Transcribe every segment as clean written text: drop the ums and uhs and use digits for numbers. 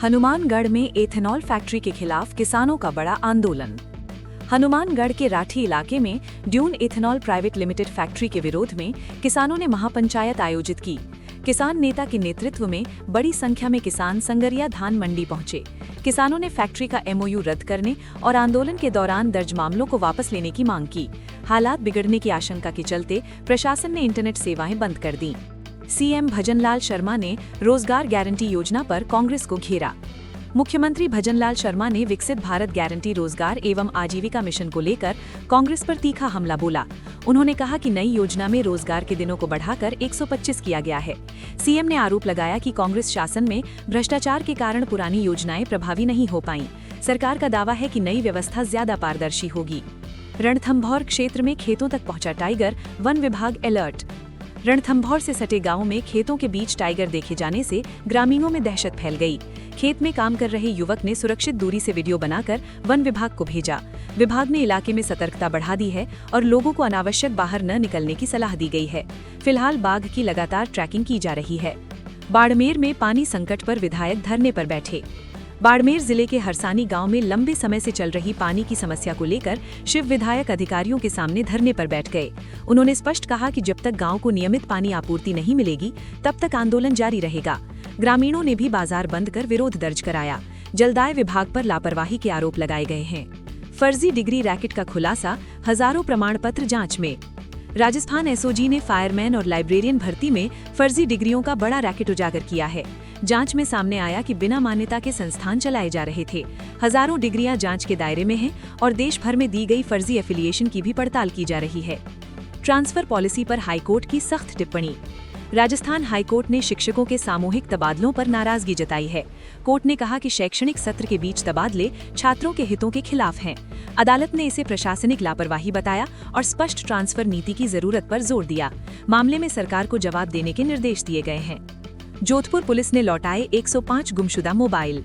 हनुमानगढ़ में ethanol factory के खिलाफ किसानों का बड़ा आंदोलन। हनुमानगढ़ के राठी इलाके में dune ethanol private limited factory के विरोध में किसानों ने महापंचायत आयोजित की। किसान नेता के नेतृत्व में बड़ी संख्या में किसान संगरिया धान मंडी पहुंचे। किसानों ने फैक्ट्री का एमओयू रद्द करने और आंदोलन के दौरान दर्ज मामलों को वापस लेने की मांग की। हालात बिगड़ने की आशंका के चलते प्रशासन ने इंटरनेट सेवाएं बंद कर दी। सीएम भजनलाल शर्मा ने रोजगार गारंटी योजना पर कांग्रेस को घेरा। मुख्यमंत्री भजनलाल शर्मा ने विकसित भारत गारंटी रोजगार एवं आजीविका मिशन को लेकर कांग्रेस पर तीखा हमला बोला। उन्होंने कहा कि नई योजना में रोजगार के दिनों को बढ़ाकर 125 किया गया है। सीएम ने आरोप लगाया कि कांग्रेस शासन में भ्रष्टाचार के कारण पुरानी योजनाएं प्रभावी नहीं हो पाईं। सरकार का दावा है कि नई व्यवस्था ज्यादा पारदर्शी होगी। रणथंभौर क्षेत्र में खेतों तक पहुंचा टाइगर, वन विभाग अलर्ट। रणथंभौर से सटे गांवों में खेतों के बीच टाइगर देखे जाने से ग्रामीणों में दहशत फैल गई। खेत में काम कर रहे युवक ने सुरक्षित दूरी से वीडियो बनाकर वन विभाग को भेजा। विभाग ने इलाके में सतर्कता बढ़ा दी है और लोगों को अनावश्यक बाहर न निकलने की सलाह दी गई है। फिलहाल बाघ की लगातार ट्रैकिंग की जा रही है। बाड़मेर में पानी संकट पर विधायक धरने पर बैठे। बाड़मेर जिले के हरसानी गांव में लंबे समय से चल रही पानी की समस्या को लेकर शिव विधायक अधिकारियों के सामने धरने पर बैठ गए। उन्होंने स्पष्ट कहा कि जब तक गांव को नियमित पानी आपूर्ति नहीं मिलेगी तब तक आंदोलन जारी रहेगा। ग्रामीणों ने भी बाजार बंद कर विरोध दर्ज कराया। जलदाय विभाग पर लापरवाही के आरोप लगाए गए हैं। फर्जी डिग्री रैकेट का खुलासा, हजारों प्रमाण पत्र जांच में। राजस्थान एसओजी ने फायरमैन और लाइब्रेरियन भर्ती में फर्जी डिग्रियों का बड़ा रैकेट उजागर किया है। जांच में सामने आया कि बिना मान्यता के संस्थान चलाए जा रहे थे। हजारों डिग्रियां जांच के दायरे में हैं और देश भर में दी गई फर्जी एफिलिएशन की भी पड़ताल की जा रही है। ट्रांसफर पॉलिसी पर हाईकोर्ट की सख्त टिप्पणी। राजस्थान हाईकोर्ट ने शिक्षकों के सामूहिक तबादलों पर नाराजगी जताई है। कोर्ट ने कहा कि शैक्षणिक सत्र के बीच तबादले छात्रों के हितों के खिलाफ हैं। अदालत ने इसे प्रशासनिक लापरवाही बताया और स्पष्ट ट्रांसफर नीति की जरूरत पर जोर दिया। मामले में सरकार को जवाब देने के निर्देश दिए गए हैं। जोधपुर पुलिस ने लौटाए 105 गुमशुदा मोबाइल।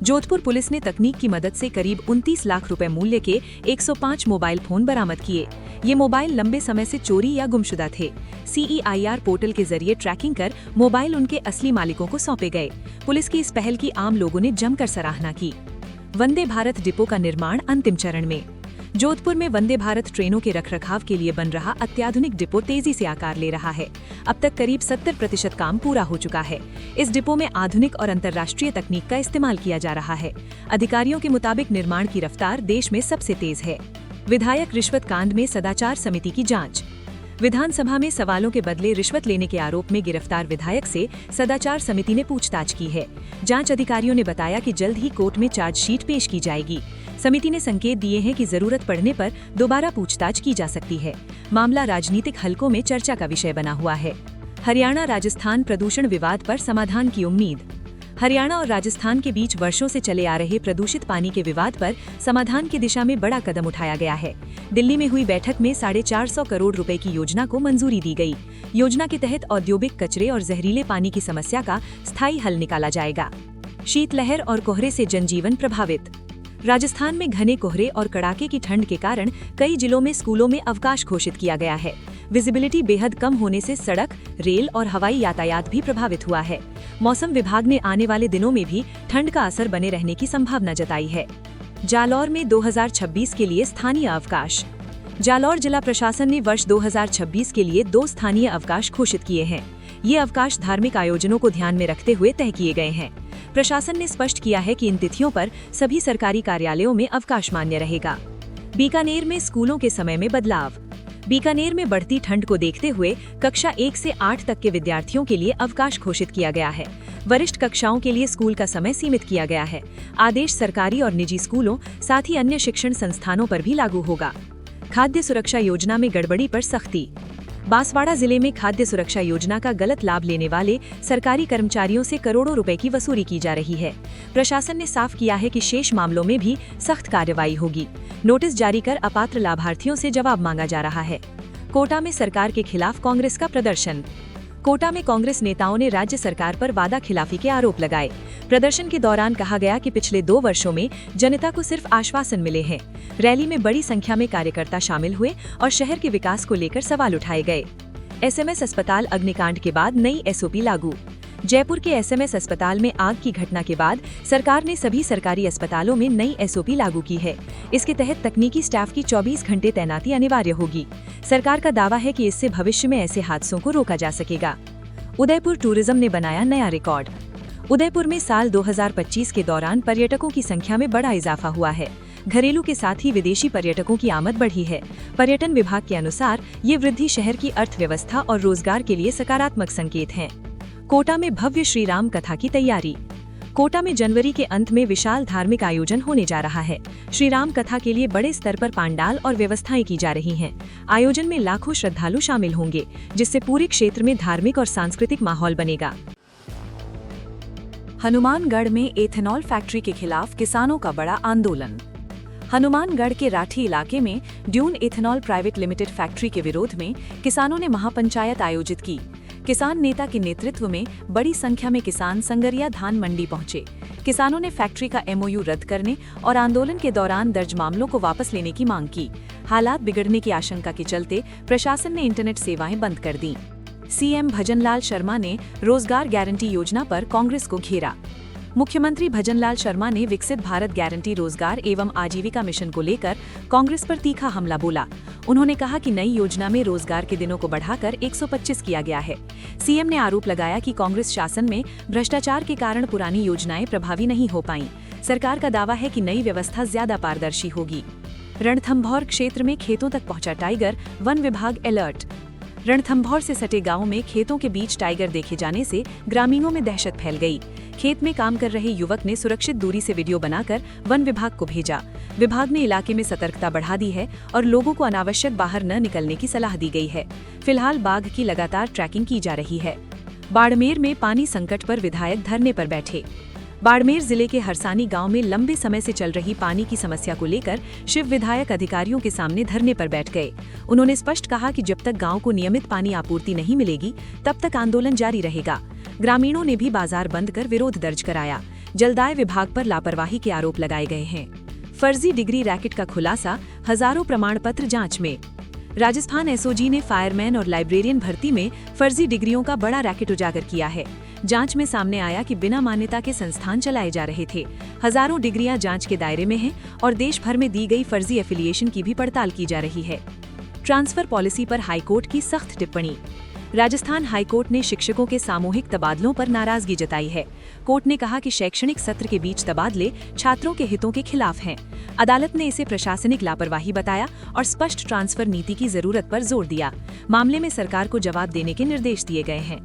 जोधपुर पुलिस ने तकनीक की मदद से करीब 29 लाख रुपए मूल्य के 105 मोबाइल फोन बरामद किए। ये मोबाइल लंबे समय से चोरी या गुमशुदा थे। CEIR पोर्टल के जरिए ट्रैकिंग कर मोबाइल उनके असली मालिकों को सौंपे गए। पुलिस की इस पहल की आम लोगों ने जमकर सराहना की। वंदे भारत डिपो का निर्माण अंतिम चरण में। जोधपुर में वंदे भारत ट्रेनों के रखरखाव के लिए बन रहा अत्याधुनिक डिपो तेजी से आकार ले रहा है। अब तक करीब 70% काम पूरा हो चुका है। इस डिपो में आधुनिक और अंतर्राष्ट्रीय तकनीक का इस्तेमाल किया जा रहा है। अधिकारियों के मुताबिक निर्माण की रफ्तार देश में सबसे तेज है। विधायक रिश्वत कांड में सदाचार समिति की जांच। विधानसभा में सवालों के बदले रिश्वत लेने के आरोप में गिरफ्तार विधायक से सदाचार समिति ने पूछताछ की है। जांच अधिकारियों ने बताया कि जल्द ही कोर्ट में चार्जशीट पेश की जाएगी। समिति ने संकेत दिए हैं कि जरूरत पड़ने पर दोबारा पूछताछ की जा सकती है। मामला राजनीतिक हलकों में चर्चा का विषय बना हुआ है। हरियाणा राजस्थान प्रदूषण विवाद पर समाधान की उम्मीद। हरियाणा और राजस्थान के बीच वर्षों से चले आ रहे प्रदूषित पानी के विवाद पर समाधान की दिशा में बड़ा कदम उठाया गया है। दिल्ली में हुई बैठक में 450 करोड़ रुपए की योजना को मंजूरी दी गई। योजना के तहत औद्योगिक कचरे और जहरीले पानी की समस्या का स्थायी हल निकाला जाएगा। शीतलहर और कोहरे से जनजीवन प्रभावित। राजस्थान में घने कोहरे और कड़ाके की ठंड के कारण कई जिलों में स्कूलों में अवकाश घोषित किया गया है। विजिबिलिटी बेहद कम होने से सड़क, रेल और हवाई यातायात भी प्रभावित हुआ है। मौसम विभाग ने आने वाले दिनों में भी ठंड का असर बने रहने की संभावना जताई है। जालौर में 2026 के लिए स्थानीय अवकाश। जालौर जिला प्रशासन ने वर्ष 2026 के लिए 2 स्थानीय अवकाश घोषित किए हैं। ये अवकाश धार्मिक आयोजनों को ध्यान में रखते हुए तय किए गए हैं। प्रशासन ने स्पष्ट किया है कि इन तिथियों पर सभी सरकारी कार्यालयों में अवकाश मान्य रहेगा। बीकानेर में स्कूलों के समय में बदलाव। बीकानेर में बढ़ती ठंड को देखते हुए कक्षा 1 से 8 तक के विद्यार्थियों के लिए अवकाश घोषित किया गया है। वरिष्ठ कक्षाओं के लिए स्कूल का समय सीमित किया गया है। आदेश सरकारी और निजी स्कूलों साथ ही अन्य शिक्षण संस्थानों पर भी लागू होगा। खाद्य सुरक्षा योजना में गड़बड़ी पर सख्ती। बांसवाड़ा जिले में खाद्य सुरक्षा योजना का गलत लाभ लेने वाले सरकारी कर्मचारियों से करोड़ों रुपए की वसूली की जा रही है। प्रशासन ने साफ किया है कि शेष मामलों में भी सख्त कार्रवाई होगी। नोटिस जारी कर अपात्र लाभार्थियों से जवाब मांगा जा रहा है। कोटा में सरकार के खिलाफ कांग्रेस का प्रदर्शन। कोटा में कांग्रेस नेताओं ने राज्य सरकार पर वादा खिलाफी के आरोप लगाए। प्रदर्शन के दौरान कहा गया कि पिछले 2 वर्षों में जनता को सिर्फ आश्वासन मिले हैं। रैली में बड़ी संख्या में कार्यकर्ता शामिल हुए और शहर के विकास को लेकर सवाल उठाए गए। SMS अस्पताल अग्निकांड के बाद नई SOP लागू। जयपुर के एसएमएस अस्पताल में आग की घटना के बाद सरकार ने सभी सरकारी अस्पतालों में नई एसओपी लागू की है। इसके तहत तकनीकी स्टाफ की 24 घंटे तैनाती अनिवार्य होगी। सरकार का दावा है कि इससे भविष्य में ऐसे हादसों को रोका जा सकेगा। उदयपुर टूरिज्म ने बनाया नया रिकॉर्ड। उदयपुर में साल 2025 के दौरान पर्यटकों की संख्या में बड़ा इजाफा हुआ है। घरेलू के साथ ही विदेशी पर्यटकों की आमद बढ़ी है। पर्यटन विभाग के अनुसार ये वृद्धि शहर की अर्थव्यवस्था और रोजगार के लिए सकारात्मक संकेत है। कोटा में भव्य श्री राम कथा की तैयारी। कोटा में जनवरी के अंत में विशाल धार्मिक आयोजन होने जा रहा है। श्री राम कथा के लिए बड़े स्तर पर पंडाल और व्यवस्थाएं की जा रही हैं। आयोजन में लाखों श्रद्धालु शामिल होंगे, जिससे पूरे क्षेत्र में धार्मिक और सांस्कृतिक माहौल बनेगा। हनुमानगढ़ में एथेनॉल फैक्ट्री के खिलाफ किसानों का बड़ा आंदोलन। हनुमानगढ़ के राठी इलाके में dune ethanol private limited factory के विरोध में किसानों ने महापंचायत आयोजित की। किसान नेता के नेतृत्व में बड़ी संख्या में किसान संगरिया धान मंडी पहुंचे। किसानों ने फैक्ट्री का एमओयू रद्द करने और आंदोलन के दौरान दर्ज मामलों को वापस लेने की मांग की। हालात बिगड़ने की आशंका के चलते प्रशासन ने इंटरनेट सेवाएं बंद कर दी। सीएम भजनलाल शर्मा ने रोजगार गारंटी योजना पर कांग्रेस को घेरा। मुख्यमंत्री भजनलाल शर्मा ने विकसित भारत गारंटी रोजगार एवं आजीविका मिशन को लेकर कांग्रेस पर तीखा हमला बोला। उन्होंने कहा कि नई योजना में रोजगार के दिनों को बढ़ाकर 125 किया गया है। सीएम ने आरोप लगाया कि कांग्रेस शासन में भ्रष्टाचार के कारण पुरानी योजनाएं प्रभावी नहीं हो पाईं। सरकार का दावा है कि नई व्यवस्था ज्यादा पारदर्शी होगी। रणथंभौर क्षेत्र में खेतों तक पहुंचा टाइगर, वन विभाग अलर्ट। रणथंभौर से सटे गांव में खेतों के बीच टाइगर देखे जाने से ग्रामीणों में दहशत फैल गई। खेत में काम कर रहे युवक ने सुरक्षित दूरी से वीडियो बनाकर वन विभाग को भेजा। विभाग ने इलाके में सतर्कता बढ़ा दी है और लोगों को अनावश्यक बाहर न निकलने की सलाह दी गई है। फिलहाल बाघ की लगातार ट्रैकिंग की जा रही है। बाड़मेर में पानी संकट पर विधायक धरने पर बैठे। बाड़मेर जिले के हरसानी गांव में लंबे समय से चल रही पानी की समस्या को लेकर शिव विधायक अधिकारियों के सामने धरने पर बैठ गए। उन्होंने स्पष्ट कहा कि जब तक गांव को नियमित पानी आपूर्ति नहीं मिलेगी तब तक आंदोलन जारी रहेगा। ग्रामीणों ने भी बाजार बंद कर विरोध दर्ज कराया। जलदाय विभाग पर लापरवाही के आरोप लगाए गए हैं। फर्जी डिग्री रैकेट का खुलासा, हजारों प्रमाण पत्र जांच में। राजस्थान एसओजी ने फायरमैन और लाइब्रेरियन भर्ती में फर्जी डिग्रियों का बड़ा रैकेट उजागर किया है। जांच में सामने आया कि बिना मान्यता के संस्थान चलाए जा रहे थे। हजारों डिग्रियां जांच के दायरे में हैं और देश भर में दी गई फर्जी एफिलिएशन की भी पड़ताल की जा रही है। ट्रांसफर पॉलिसी पर हाईकोर्ट की सख्त टिप्पणी। राजस्थान हाईकोर्ट ने शिक्षकों के सामूहिक तबादलों पर नाराजगी जताई है। कोर्ट ने कहा कि शैक्षणिक सत्र के बीच तबादले छात्रों के हितों के खिलाफ हैं। अदालत ने इसे प्रशासनिक लापरवाही बताया और स्पष्ट ट्रांसफर नीति की जरूरत पर जोर दिया। मामले में सरकार को जवाब देने के निर्देश दिए गए हैं।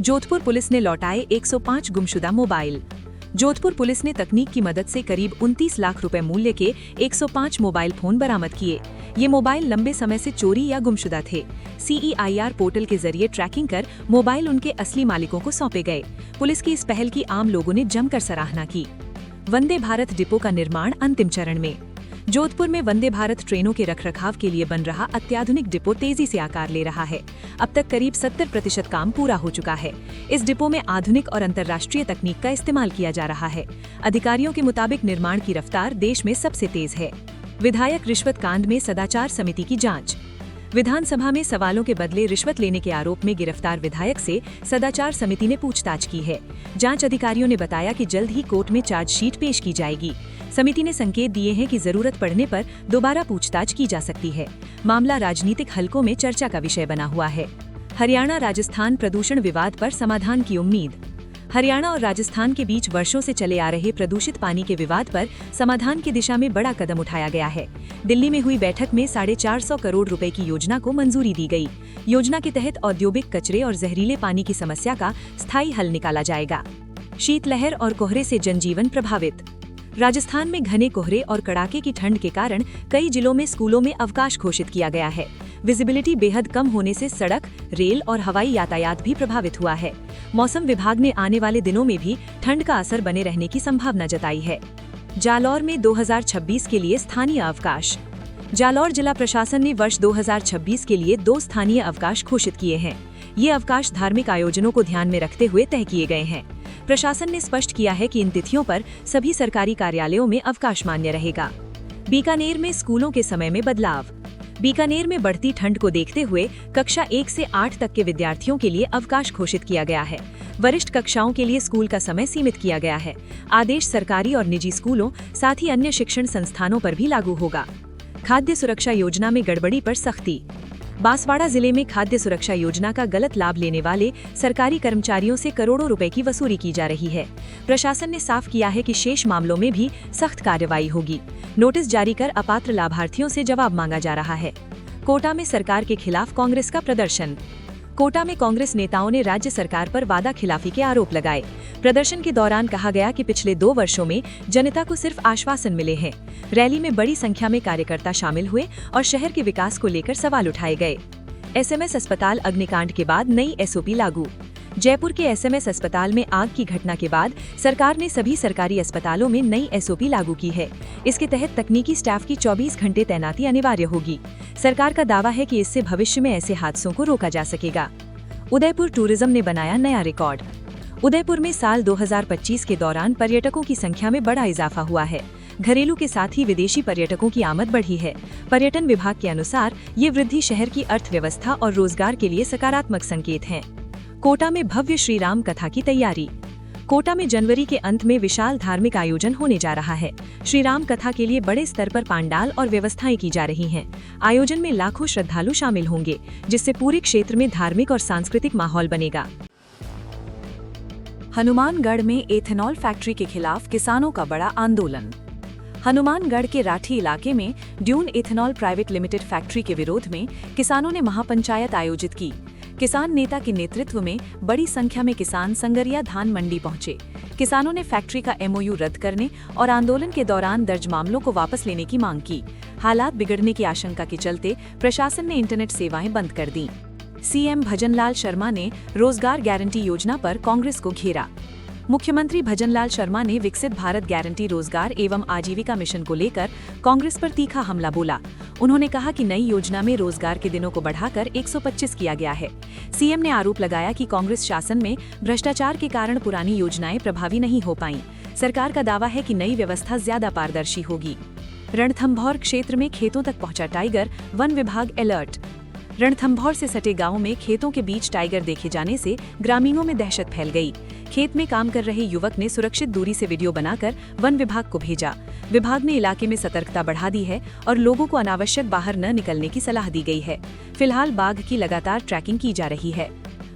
जोधपुर पुलिस ने लौटाए 105 गुमशुदा मोबाइल। जोधपुर पुलिस ने तकनीक की मदद से करीब 29 लाख रुपए मूल्य के 105 मोबाइल फोन बरामद किए। ये मोबाइल लंबे समय से चोरी या गुमशुदा थे। CEIR पोर्टल के जरिए ट्रैकिंग कर मोबाइल उनके असली मालिकों को सौंपे गए। पुलिस की इस पहल की आम लोगों ने जमकर सराहना की। वंदे भारत डिपो का निर्माण अंतिम चरण में। जोधपुर में वंदे भारत ट्रेनों के रखरखाव के लिए बन रहा अत्याधुनिक डिपो तेजी से आकार ले रहा है। अब तक करीब 70% काम पूरा हो चुका है। इस डिपो में आधुनिक और अंतर्राष्ट्रीय तकनीक का इस्तेमाल किया जा रहा है। अधिकारियों के मुताबिक निर्माण की रफ्तार देश में सबसे तेज है। विधायक रिश्वत कांड में सदाचार समिति की जांच। विधानसभा में सवालों के बदले रिश्वत लेने के आरोप में गिरफ्तार विधायक से सदाचार समिति ने पूछताछ की है। जांच अधिकारियों ने बताया कि जल्द ही कोर्ट में चार्जशीट पेश की जाएगी। समिति ने संकेत दिए हैं कि जरूरत पड़ने पर दोबारा पूछताछ की जा सकती है। मामला राजनीतिक हलकों में चर्चा का विषय बना हुआ है। हरियाणा राजस्थान प्रदूषण विवाद पर समाधान की उम्मीद। हरियाणा और राजस्थान के बीच वर्षों से चले आ रहे प्रदूषित पानी के विवाद पर समाधान की दिशा में बड़ा कदम उठाया गया है। दिल्ली में हुई बैठक में 450 करोड़ रुपए की योजना को मंजूरी दी गई। योजना के तहत औद्योगिक कचरे और जहरीले पानी की समस्या का स्थायी हल निकाला जाएगा। शीतलहर और कोहरे से जनजीवन प्रभावित। राजस्थान में घने कोहरे और कड़ाके की ठंड के कारण कई जिलों में स्कूलों में अवकाश घोषित किया गया है। विजिबिलिटी बेहद कम होने से सड़क, रेल और हवाई यातायात भी प्रभावित हुआ है। मौसम विभाग ने आने वाले दिनों में भी ठंड का असर बने रहने की संभावना जताई है। जालौर में 2026 के लिए स्थानीय अवकाश। जालौर जिला प्रशासन ने वर्ष 2026 के लिए 2 स्थानीय अवकाश घोषित किए हैं। ये अवकाश धार्मिक आयोजनों को ध्यान में रखते हुए तय किए गए हैं। प्रशासन ने स्पष्ट किया है कि इन तिथियों पर सभी सरकारी कार्यालयों में अवकाश मान्य रहेगा। बीकानेर में स्कूलों के समय में बदलाव। बीकानेर में बढ़ती ठंड को देखते हुए कक्षा 1 से 8 तक के विद्यार्थियों के लिए अवकाश घोषित किया गया है। वरिष्ठ कक्षाओं के लिए स्कूल का समय सीमित किया गया है। आदेश सरकारी और निजी स्कूलों साथ ही अन्य शिक्षण संस्थानों पर भी लागू होगा। खाद्य सुरक्षा योजना में गड़बड़ी पर सख्ती। बांसवाड़ा जिले में खाद्य सुरक्षा योजना का गलत लाभ लेने वाले सरकारी कर्मचारियों से करोड़ों रुपए की वसूली की जा रही है। प्रशासन ने साफ किया है कि शेष मामलों में भी सख्त कार्रवाई होगी। नोटिस जारी कर अपात्र लाभार्थियों से जवाब मांगा जा रहा है। कोटा में सरकार के खिलाफ कांग्रेस का प्रदर्शन। कोटा में कांग्रेस नेताओं ने राज्य सरकार पर वादा खिलाफी के आरोप लगाए। प्रदर्शन के दौरान कहा गया कि पिछले 2 वर्षों में जनता को सिर्फ आश्वासन मिले हैं। रैली में बड़ी संख्या में कार्यकर्ता शामिल हुए और शहर के विकास को लेकर सवाल उठाए गए। एसएमएस अस्पताल अग्निकांड के बाद नई एसओपी लागू। जयपुर के एसएमएस अस्पताल में आग की घटना के बाद सरकार ने सभी सरकारी अस्पतालों में नई एसओपी लागू की है। इसके तहत तकनीकी स्टाफ की 24 घंटे तैनाती अनिवार्य होगी। सरकार का दावा है कि इससे भविष्य में ऐसे हादसों को रोका जा सकेगा। उदयपुर टूरिज्म ने बनाया नया रिकॉर्ड। उदयपुर में साल 2025 के दौरान पर्यटकों की संख्या में बड़ा इजाफा हुआ है। घरेलू के साथ ही विदेशी पर्यटकों की आमद बढ़ी है। पर्यटन विभाग के अनुसार ये वृद्धि शहर की अर्थव्यवस्था और रोजगार के लिए सकारात्मक संकेत है। कोटा में भव्य श्री राम कथा की तैयारी। कोटा में जनवरी के अंत में विशाल धार्मिक आयोजन होने जा रहा है। श्री राम कथा के लिए बड़े स्तर पर पंडाल और व्यवस्थाएं की जा रही हैं। आयोजन में लाखों श्रद्धालु शामिल होंगे, जिससे पूरे क्षेत्र में धार्मिक और सांस्कृतिक माहौल बनेगा। हनुमानगढ़ में एथेनॉल फैक्ट्री के खिलाफ किसानों का बड़ा आंदोलन। हनुमानगढ़ के राठी इलाके में dune ethanol private limited factory के विरोध में किसानों ने महापंचायत आयोजित की। किसान नेता के नेतृत्व में बड़ी संख्या में किसान संगरिया धान मंडी पहुंचे। किसानों ने फैक्ट्री का एमओयू रद्द करने और आंदोलन के दौरान दर्ज मामलों को वापस लेने की मांग की। हालात बिगड़ने की आशंका के चलते प्रशासन ने इंटरनेट सेवाएं बंद कर दी। सीएम भजनलाल शर्मा ने रोजगार गारंटी योजना पर कांग्रेस को घेरा। मुख्यमंत्री भजनलाल शर्मा ने विकसित भारत गारंटी रोजगार एवं आजीविका मिशन को लेकर कांग्रेस पर तीखा हमला बोला। उन्होंने कहा कि नई योजना में रोजगार के दिनों को बढ़ाकर 125 किया गया है। सीएम ने आरोप लगाया कि कांग्रेस शासन में भ्रष्टाचार के कारण पुरानी योजनाएं प्रभावी नहीं हो पाईं। सरकार का दावा है कि नई व्यवस्था ज्यादा पारदर्शी होगी। रणथंभौर क्षेत्र में खेतों तक पहुंचा टाइगर, वन विभाग अलर्ट। रणथंभौर से सटे गांव में खेतों के बीच टाइगर देखे जाने से ग्रामीणों में दहशत फैल गई। खेत में काम कर रहे युवक ने सुरक्षित दूरी से वीडियो बनाकर वन विभाग को भेजा। विभाग ने इलाके में सतर्कता बढ़ा दी है और लोगों को अनावश्यक बाहर न निकलने की सलाह दी गई है। फिलहाल बाघ की लगातार ट्रैकिंग की जा रही है।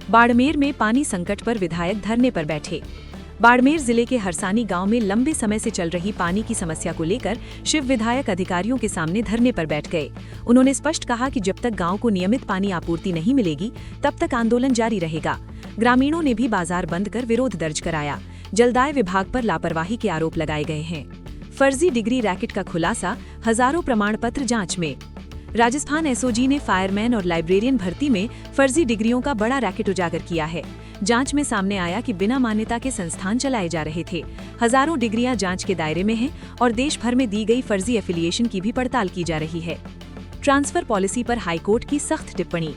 बाड़मेर में पानी संकट पर विधायक धरने पर बैठे। बाड़मेर जिले के हरसानी गांव में लंबे समय से चल रही पानी की समस्या को लेकर शिव विधायक अधिकारियों के सामने धरने पर बैठ गए। उन्होंने स्पष्ट कहा कि जब तक गांव को नियमित पानी आपूर्ति नहीं मिलेगी तब तक आंदोलन जारी रहेगा। ग्रामीणों ने भी बाजार बंद कर विरोध दर्ज कराया। जलदाय विभाग पर लापरवाही के आरोप लगाए गए हैं। फर्जी डिग्री रैकेट का खुलासा, हजारों प्रमाण पत्र जांच में। राजस्थान एसओजी ने फायरमैन और लाइब्रेरियन भर्ती में फर्जी डिग्रियों का बड़ा रैकेट उजागर किया है। जांच में सामने आया कि बिना मान्यता के संस्थान चलाए जा रहे थे। हजारों डिग्रियां जांच के दायरे में हैं और देश भर में दी गई फर्जी एफिलिएशन की भी पड़ताल की जा रही है। ट्रांसफर पॉलिसी पर हाईकोर्ट की सख्त टिप्पणी।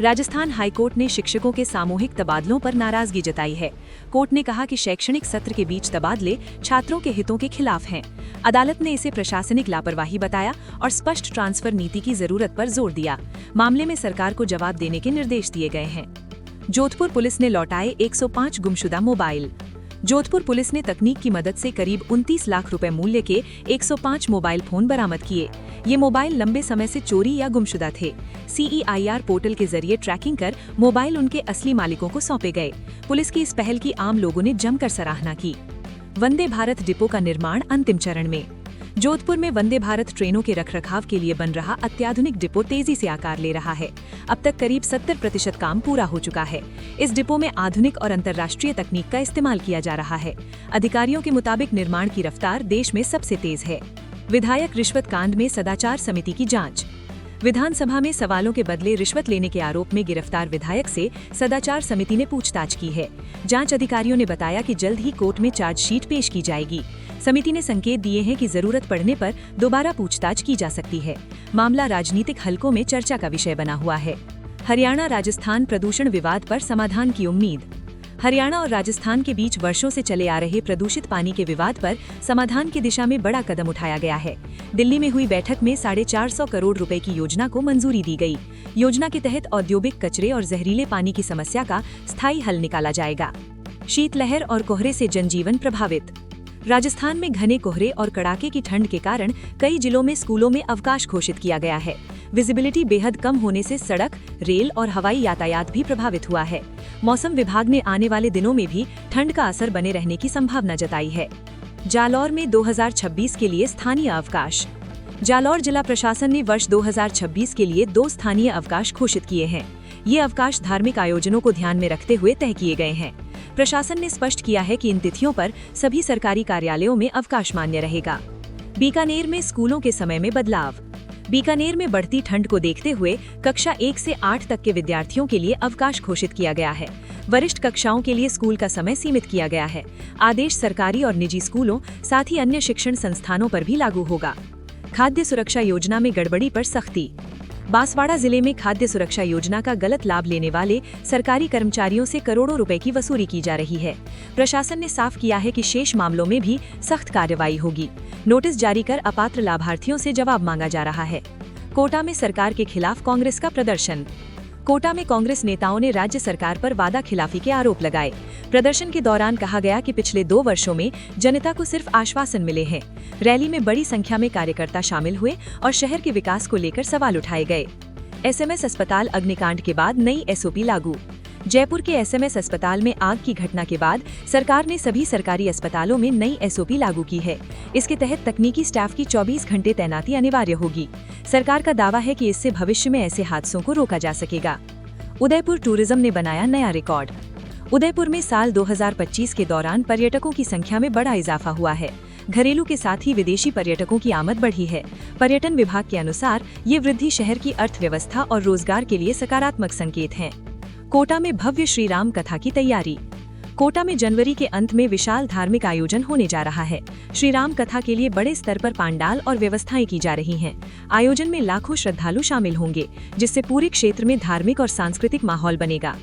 राजस्थान हाईकोर्ट ने शिक्षकों के सामूहिक तबादलों पर नाराजगी जताई है। कोर्ट ने कहा कि शैक्षणिक सत्र के बीच तबादले छात्रों के हितों के खिलाफ हैं। अदालत ने इसे प्रशासनिक लापरवाही बताया और स्पष्ट ट्रांसफर नीति की जरूरत पर जोर दिया। मामले में सरकार को जवाब देने के निर्देश दिए गए हैं। जोधपुर पुलिस ने लौटाए 105 गुमशुदा मोबाइल। जोधपुर पुलिस ने तकनीक की मदद से करीब 29 लाख रुपए मूल्य के 105 मोबाइल फोन बरामद किए। ये मोबाइल लंबे समय से चोरी या गुमशुदा थे। CEIR पोर्टल के जरिए ट्रैकिंग कर मोबाइल उनके असली मालिकों को सौंपे गए। पुलिस की इस पहल की आम लोगों ने जमकर सराहना की। वंदे भारत डिपो का निर्माण अंतिम चरण में। जोधपुर में वंदे भारत ट्रेनों के रखरखाव के लिए बन रहा अत्याधुनिक डिपो तेजी से आकार ले रहा है। अब तक करीब 70% काम पूरा हो चुका है। इस डिपो में आधुनिक और अंतर्राष्ट्रीय तकनीक का इस्तेमाल किया जा रहा है। अधिकारियों के मुताबिक निर्माण की रफ्तार देश में सबसे तेज है। विधायक रिश्वत कांड में सदाचार समिति की जांच। विधानसभा में सवालों के बदले रिश्वत लेने के आरोप में गिरफ्तार विधायक से सदाचार समिति ने पूछताछ की है। जांच अधिकारियों ने बताया कि जल्द ही कोर्ट में चार्जशीट पेश की जाएगी। समिति ने संकेत दिए हैं कि जरूरत पड़ने पर दोबारा पूछताछ की जा सकती है। मामला राजनीतिक हलकों में चर्चा का विषय बना हुआ है। हरियाणा राजस्थान प्रदूषण विवाद पर समाधान की उम्मीद। हरियाणा और राजस्थान के बीच वर्षों से चले आ रहे प्रदूषित पानी के विवाद पर समाधान की दिशा में बड़ा कदम उठाया गया है। दिल्ली में हुई बैठक में 450 करोड़ रुपए की योजना को मंजूरी दी गई। योजना के तहत औद्योगिक कचरे और जहरीले पानी की समस्या का स्थायी हल निकाला जाएगा। शीतलहर और कोहरे से जनजीवन प्रभावित। राजस्थान में घने कोहरे और कड़ाके की ठंड के कारण कई जिलों में स्कूलों में अवकाश घोषित किया गया है। विजिबिलिटी बेहद कम होने से सड़क, रेल और हवाई यातायात भी प्रभावित हुआ है। मौसम विभाग ने आने वाले दिनों में भी ठंड का असर बने रहने की संभावना जताई है। जालौर में 2026 के लिए स्थानीय अवकाश। जालौर जिला प्रशासन ने वर्ष 2026 के लिए 2 स्थानीय अवकाश घोषित किए हैं। ये अवकाश धार्मिक आयोजनों को ध्यान में रखते हुए तय किए गए हैं। प्रशासन ने स्पष्ट किया है कि इन तिथियों पर सभी सरकारी कार्यालयों में अवकाश मान्य रहेगा। बीकानेर में स्कूलों के समय में बदलाव। बीकानेर में बढ़ती ठंड को देखते हुए कक्षा 1 से 8 तक के विद्यार्थियों के लिए अवकाश घोषित किया गया है। वरिष्ठ कक्षाओं के लिए स्कूल का समय सीमित किया गया है। आदेश सरकारी और निजी स्कूलों, साथ ही अन्य शिक्षण संस्थानों पर भी लागू होगा। खाद्य सुरक्षा योजना में गड़बड़ी पर सख्ती। बांसवाड़ा जिले में खाद्य सुरक्षा योजना का गलत लाभ लेने वाले सरकारी कर्मचारियों से करोड़ों रुपए की वसूली की जा रही है। प्रशासन ने साफ किया है कि शेष मामलों में भी सख्त कार्रवाई होगी। नोटिस जारी कर अपात्र लाभार्थियों से जवाब मांगा जा रहा है। कोटा में सरकार के खिलाफ कांग्रेस का प्रदर्शन। कोटा में कांग्रेस नेताओं ने राज्य सरकार पर वादा खिलाफी के आरोप लगाए। प्रदर्शन के दौरान कहा गया कि पिछले 2 वर्षों में जनता को सिर्फ आश्वासन मिले हैं। रैली में बड़ी संख्या में कार्यकर्ता शामिल हुए और शहर के विकास को लेकर सवाल उठाए गए। एसएमएस अस्पताल अग्निकांड के बाद नई एसओपी लागू। जयपुर के एसएमएस अस्पताल में आग की घटना के बाद सरकार ने सभी सरकारी अस्पतालों में नई एसओपी लागू की है। इसके तहत तकनीकी स्टाफ की 24 घंटे तैनाती अनिवार्य होगी। सरकार का दावा है कि इससे भविष्य में ऐसे हादसों को रोका जा सकेगा। उदयपुर टूरिज्म ने बनाया नया रिकॉर्ड। उदयपुर में साल 2025 के दौरान पर्यटकों की संख्या में बड़ा इजाफा हुआ है। घरेलू के साथ ही विदेशी पर्यटकों की आमद बढ़ी है। पर्यटन विभाग के अनुसार ये वृद्धि शहर की अर्थव्यवस्था और रोजगार के लिए सकारात्मक संकेत हैं। कोटा में भव्य श्री राम कथा की तैयारी। कोटा में जनवरी के अंत में विशाल धार्मिक आयोजन होने जा रहा है। श्री राम कथा के लिए बड़े स्तर पर पांडाल और व्यवस्थाएं की जा रही हैं। आयोजन में लाखों श्रद्धालु शामिल होंगे, जिससे पूरे क्षेत्र में धार्मिक और सांस्कृतिक माहौल बनेगा।